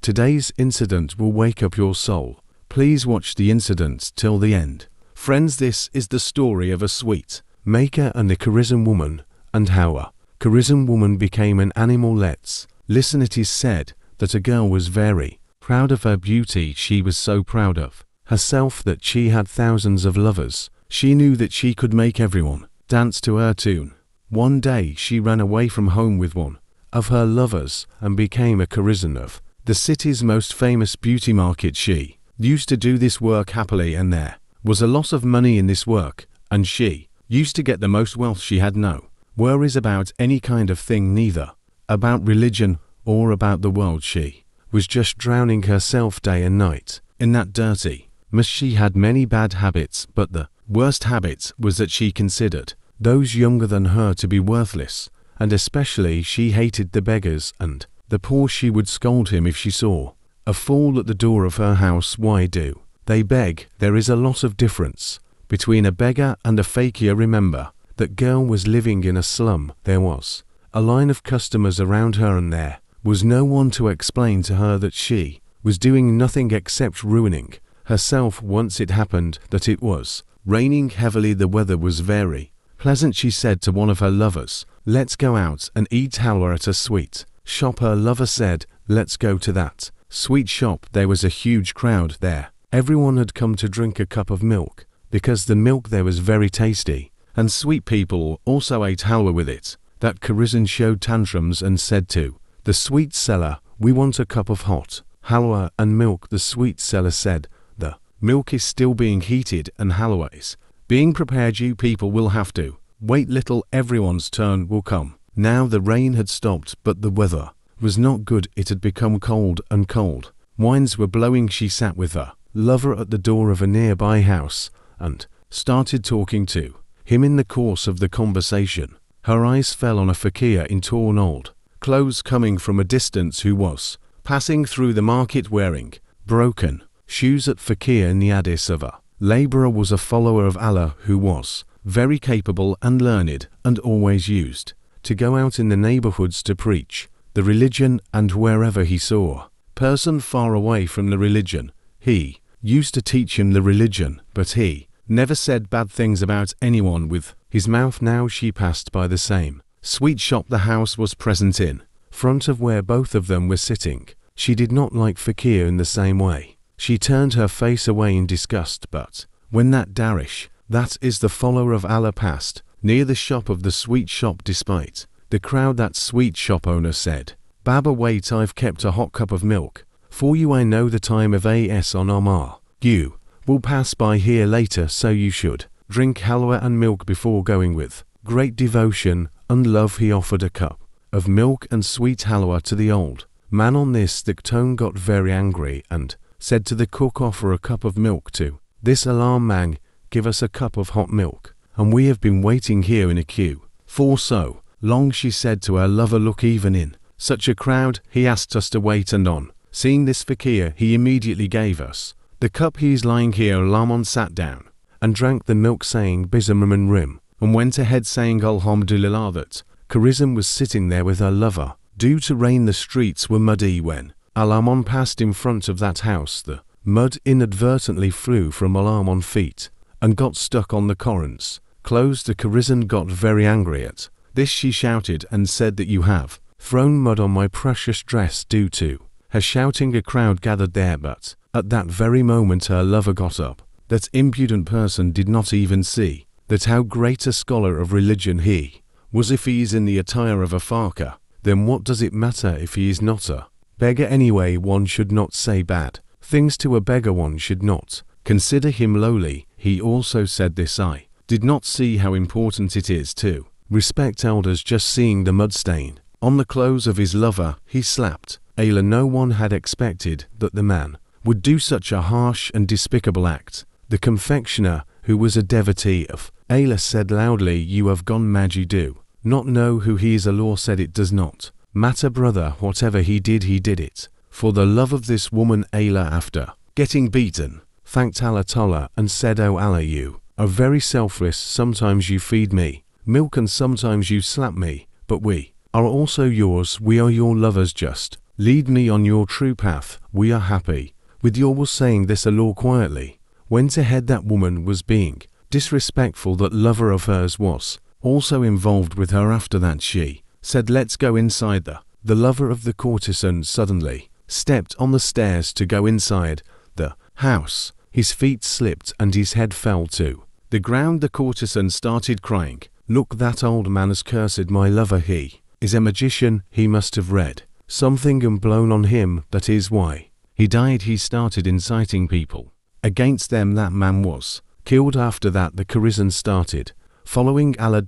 Today's incident will wake up your soul. Please watch the incident till the end. Friends, this is the story of a sweet maker and a Courtesan woman and how a Courtesan woman became an animal. Let's listen. It is said that a girl was very proud of her beauty. She was so proud of herself that she had thousands of lovers. She knew that she could make everyone dance to her tune. One day she ran away from home with one of her lovers and became a Courtesan of the city's most famous beauty market. She used to do this work happily, and there was a lot of money in this work, and she used to get the most wealth. She had no worries about any kind of thing, neither about religion or about the world. She was just drowning herself day and night in that dirty mess. She had many bad habits, but the worst habit was that she considered those younger than her to be worthless, and especially she hated the beggars and the poor. She would scold him if she saw a fool at the door of her house. Why do they beg? There is a lot of difference between a beggar and a fakir. Remember, that girl was living in a slum. There was a line of customers around her, and there was no one to explain to her that she was doing nothing except ruining herself. Once it happened that it was raining heavily. The weather was very pleasant. She said to one of her lovers, "Let's go out and eat halwa at a sweet shop." Her lover said, "Let's go to that sweet shop." There was a huge crowd there. Everyone had come to drink a cup of milk because the milk there was very tasty, and sweet people also ate halwa with it. That Courtesan showed tantrums and said to the sweet seller, "We want a cup of hot halwa and milk." The sweet seller said, "The milk is still being heated and halwa is being prepared. You people will have to wait little. Everyone's turn will come." Now the rain had stopped, but the weather was not good. It had become cold, and cold winds were blowing. She sat with her lover at the door of a nearby house and started talking to him. In the course of the conversation, her eyes fell on a fakir in torn old clothes coming from a distance, who was passing through the market wearing broken shoes. At fakir in the addis of a laborer was a follower of Allah who was very capable and learned, and always used to go out in the neighborhoods to preach the religion, and wherever he saw a person far away from the religion, he used to teach him the religion, but he never said bad things about anyone with his mouth. Now she passed by the same sweet shop the house was present in front of where both of them were sitting. She did not like fakir in the same way. She turned her face away in disgust, but when that darish, that is the follower of Allah, passed near the shop of the sweet shop, despite the crowd, that sweet shop owner said, "Baba, wait, I've kept a hot cup of milk for you. I know the time of as on Omar. You will pass by here later, so you should drink halwa and milk before going." With great devotion and love he offered a cup of milk and sweet halwa to the old man. On this the Courtesan got very angry and said to the cook, "Offer a cup of milk to this alarm man. Give us a cup of hot milk, and we have been waiting here in a queue for so long." She said to her lover, "Look, even in such a crowd he asked us to wait, and on seeing this fakir he immediately gave us the cup. He is lying here." Alarmon sat down and drank the milk, saying Bismillah rim, and went ahead saying Alhamdulillah. That Courtesan was sitting there with her lover. Due to rain the streets were muddy. When Alarmon passed in front of that house, the mud inadvertently flew from Alarmon's feet and got stuck on the Courtesan's clothes. The Courtesan got very angry at this. She shouted and said that you have thrown mud on my precious dress. Due to her shouting, a crowd gathered there, but at that very moment her lover got up. That impudent person did not even see that how great a scholar of religion he was. If he is in the attire of a fakir, then what does it matter if he is not a beggar anyway? One should not say bad things to a beggar. One should not consider him lowly. He also said this, "I did not see how important it is to respect elders." Just seeing the mud stain on the clothes of his lover, he slapped Allah. No one had expected that the man would do such a harsh and despicable act. The confectioner, who was a devotee of Allah, said loudly, "You have gone mad. You do not know who he is." Allah said, "It does not matter, brother. Whatever he did it for the love of this woman." Allah, after getting beaten, thanked Allah Ta'ala and said, "Oh Allah, you are very selfless. Sometimes you feed me milk and sometimes you slap me, but we are also yours. We are your lovers just Lead me on your true path, we are happy. With your was saying this Allah quietly went ahead. That woman was being disrespectful. That lover of hers was also involved with her. After that she said let's go inside. The lover of the courtesan suddenly stepped on the stairs to go inside the house. His feet slipped and his head fell to the ground. The courtesan started crying. Look, that old man has cursed my lover. He is a magician. He must have read something and blown on him. That is why he died. He started inciting people against them. That man was killed. After that the Courtesan started following Allah.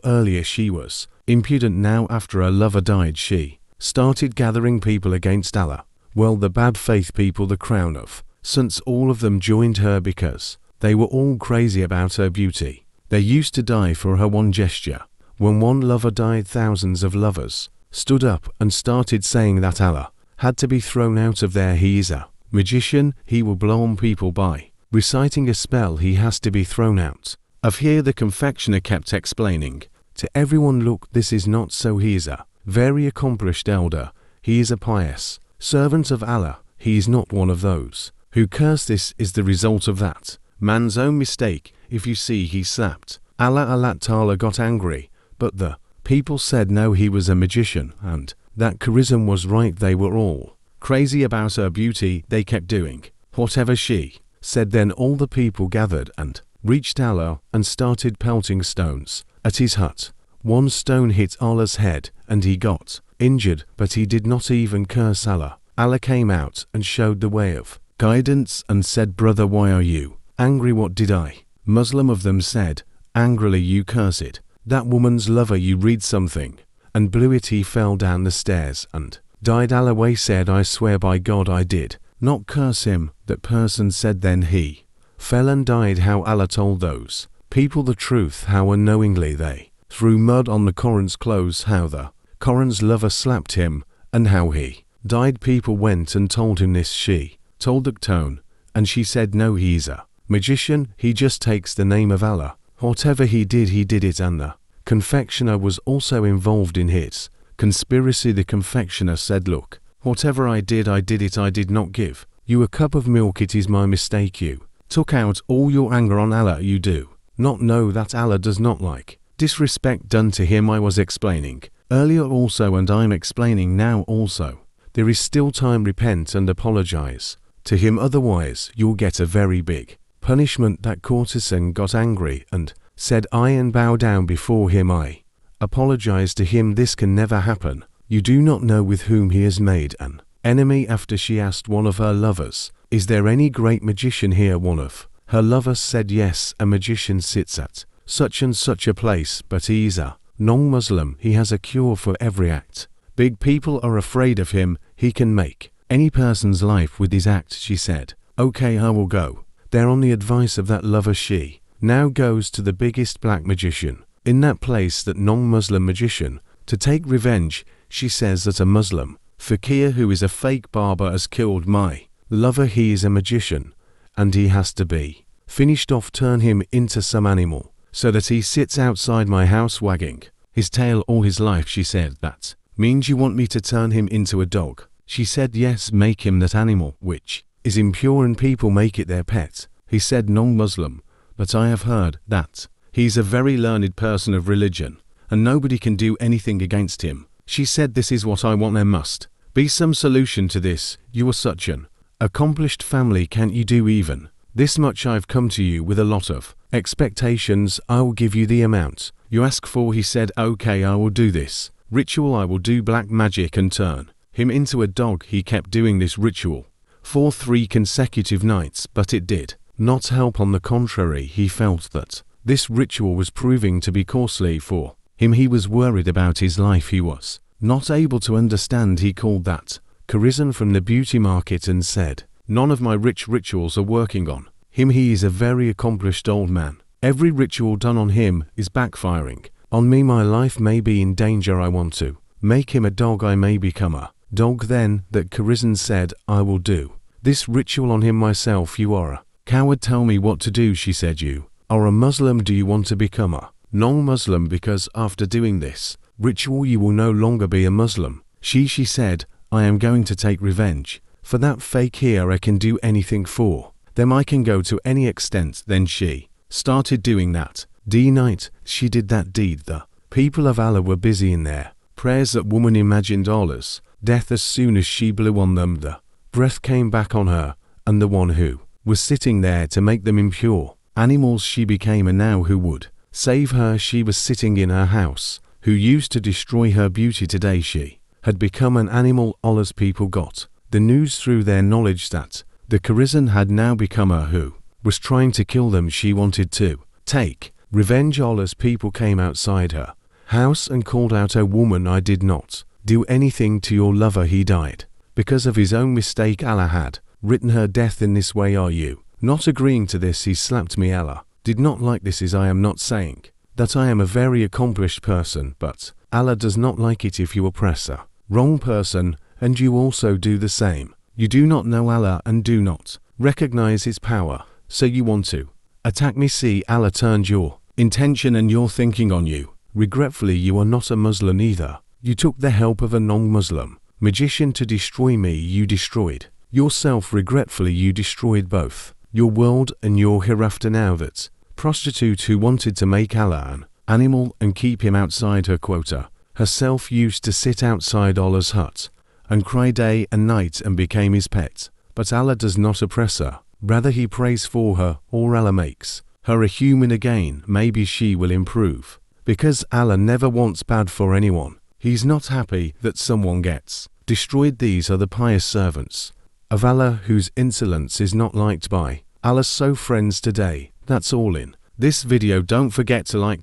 Earlier she was impudent. Now after her lover died she started gathering people against Allah. Well, the bad faith people, the crown of since all of them joined her because they were all crazy about her beauty. They used to die for her one gesture. When one lover died, thousands of lovers stood up and started saying that Allah had to be thrown out of there. He is a magician. He will blow on people by reciting a spell. He has to be thrown out of here. The confectioner kept explaining to everyone, look, this is not so. He is a very accomplished elder. He is a pious servant of Allah. He is not one of those who curse. This is the result of that man's own mistake. If you see, he slapped Allah Ta'ala got angry, but the people said no, he was a magician, and that Courtesan was right. They were all crazy about her beauty. They kept doing whatever she said. Then all the people gathered and reached Allah and started pelting stones at his hut. One stone hit Allah's head and he got injured, but he did not even curse Allah. Allah came out and showed the way of guidance and said, brother, why are you angry? What did I? Muslim of them said angrily, you cursed that woman's lover. You read something and blew it. He fell down the stairs and died. Allah said, I swear by God I did not curse him. That person said then he fell and died. How Allah told those people the truth, how unknowingly they threw mud on the Koran's clothes, how the Koran's lover slapped him, and how he died. People went and told him this. She told the tone, and she said no, he's a magician. He just takes the name of Allah. Whatever he did it. And the confectioner was also involved in his conspiracy. The confectioner said, look, whatever I did it. I did not give you a cup of milk. It is my mistake. You took out all your anger on Allah. You do not know that Allah does not like disrespect done to him. I was explaining earlier also, and I'm explaining now also. There is still time. Repent and apologize to him, otherwise you'll get a very big punishment. That courtesan got angry and said, I and bow down before him. I apologize to him. This can never happen. You do not know with whom he has made an enemy. After she asked one of her lovers, is there any great magician here? One of her lovers said, yes, a magician sits at such and such a place, but he's a non-Muslim. He has a cure for every act. Big people are afraid of him. He can make any person's life with his act. She said, okay, I will go there. On the advice of that lover, she now goes to the biggest black magician in that place, that non-Muslim magician, to take revenge. She says that a Muslim fakir who is a fake barber has killed my lover. He is a magician and he has to be finished off. Turn him into some animal so that he sits outside my house wagging his tail all his life. She said, that means you want me to turn him into a dog? She said, yes, make him that animal which is impure and people make it their pet. He said, non-Muslim, but I have heard that he's a very learned person of religion and nobody can do anything against him. She said, this is what I want. There must be some solution to this. You are such an accomplished family. Can't you do even this much? I've come to you with a lot of expectations. I will give you the amount you ask for. He said, okay, I will do this ritual. I will do black magic and turn him into a dog. He kept doing this ritual for 3 consecutive nights, but it did not help. On the contrary, he felt that this ritual was proving to be costly for him. He was worried about his life. He was not able to understand. He called that Courtesan from the beauty market and said, none of my rituals are working on him. He is a very accomplished old man. Every ritual done on him is backfiring on me. My life may be in danger. I want to make him a dog. I may become a dog then. That Courtesan said, I will do this ritual on him myself. You are a coward. Tell me what to do. She said, you are a Muslim. Do you want to become a non-Muslim? Because after doing this ritual you will no longer be a Muslim. She said, I am going to take revenge. For that fake here I can do anything for them, I can go to any extent. Then she started doing that. Night she did that deed. The people of Allah were busy in their prayers. That woman imagined Allah's death as soon as she blew on them. The breath came back on her and the one who was sitting there to make them impure animals she became, and now who would save her? She was sitting in her house, who used to destroy her beauty. Today she had become an animal. Allah's people got the news through their knowledge that the Courtesan had now become her who was trying to kill them. She wanted to take revenge. Allah's people came outside her house and called out, "O woman, I did not do anything to your lover. He died because of his own mistake. Allah had written her death in this way. Are you not agreeing to this? He slapped me. Allah did not like this. I am not saying that I am a very accomplished person, but Allah does not like it if you oppress a wrong person, and you also do the same. You do not know Allah and do not recognize His power, so you want to attack me. See, Allah turned your intention and your thinking on you. Regretfully, you are not a Muslim either. You took the help of a non-Muslim magician to destroy me. You destroyed yourself. Regretfully, you destroyed both your world and your hereafter. Now that prostitute who wanted to make Allah an animal and keep him outside her quota herself used to sit outside Allah's hut and cry day and night and became his pet. But Allah does not oppress her, rather He prays for her, or Allah makes her a human again. Maybe she will improve, because Allah never wants bad for anyone. He's not happy that someone gets destroyed. These are the pious servants of Allah whose insolence is not liked by Allah. So friends, today that's all in this video. Don't forget to like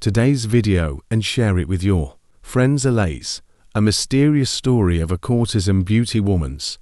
today's video and share it with your friends. A mysterious story of a courtesan beauty woman's